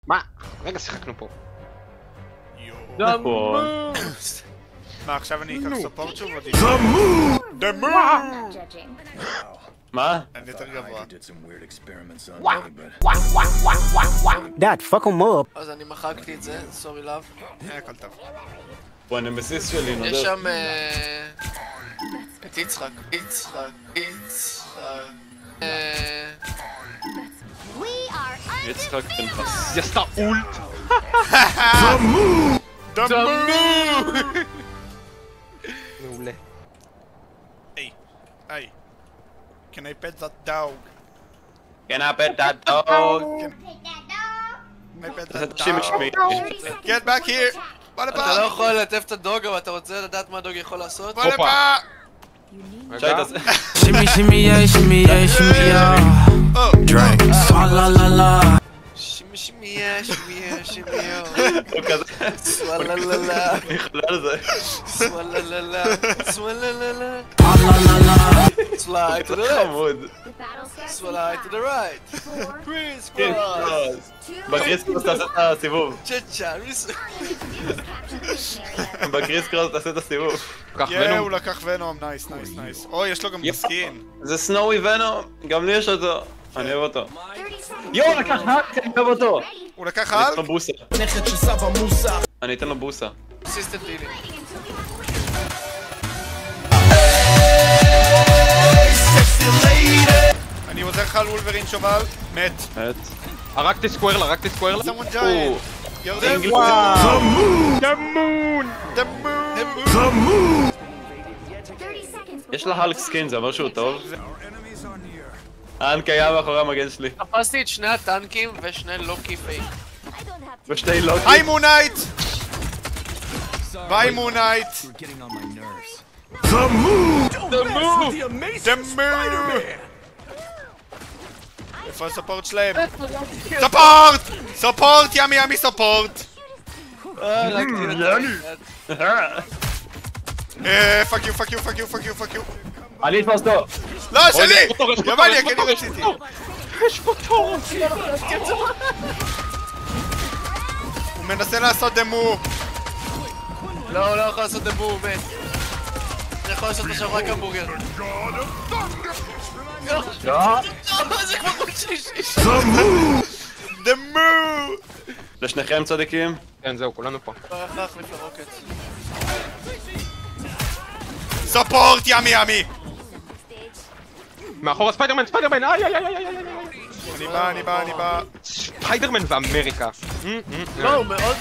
מה? רגע, שיחקנו פה. מה, עכשיו אני אקח ספורט שוב או דמו? מה? אני יותר גבוה. Dad, fuck him up. אז אני מחקתי את זה, סורי לאב. הכל טוב. הוא הנמסיס שלי, נודד. יש שם... את יצחק. יצחק פנחס. היא עשתה אולט! דמו! מעולה. היי. Can I pet that dog? כן, הפט דאדוג. Can I pet זה that תשימי שמי. dog? Get back here! בוא אתה לפה! לא יכול ללטף את הדוג, אבל אתה רוצה לדעת מה הדוג יכול לעשות? בוא לפה! שי תעשה. Shimmy, shimmy, yeah, shimmy, yeah, shimmy, yeah. Drink. Swalla la la. שימיה. הוא כזה. סוואללה. אני חולה על זה. סוואללה. La la la. Slide to the זה left. חמוד. Slide to the right. Chris כן, Cross. בקריס קרוס תעשה את הסיבוב. צ'צ'ה. בקריס קרוס תעשה את הסיבוב. כך יא, ונום. הוא לקח ונום, נייס. אוי, יש לו גם בסקין. זה סנואי ונום. גם לי יש אותו. אני אוהב אותו. יואו, לקח האק, אני אוהב אותו. הוא לקח אני על? אתן לו בוסה. אני אתן לו בוסה. סיסטם דילי. אני עוזר לך על וולברין שובל. מת. הרגתי סקוורלה, הרגתי סקוורלה. someone giant. ירדם. דמון! דמו! יש לה הלק סקין, זה אומר שהוא טוב. האנק היה מאחורי המגן שלי. תפסתי את שני הטנקים ושני לוקי פייק. ושתי לוקי. היי מונייט! ביי מונייט! דמו! איפה הספורט שלהם? ספורט! ספורט! ימי ספורט! פאק יו. אני אתפוס אותו. לא, שלי! יש פה תור, יבניה, כי אני רציתי. יש פה תור! הוא מנסה לעשות דמו. לא, הוא לא יכול לעשות דמו, הוא מת. אני יכול לעשות עכשיו רק המבורגר. זה כבר מול שלישי. דמו! לשניכם צדיקים? כן, זהו, כולנו פה. כבר יכול להחליף לרוקט. ספורט ימי! מאחורה ספיידרמן, איי! אני בא. ספיידרמן ואמריקה. לא, הוא מאוד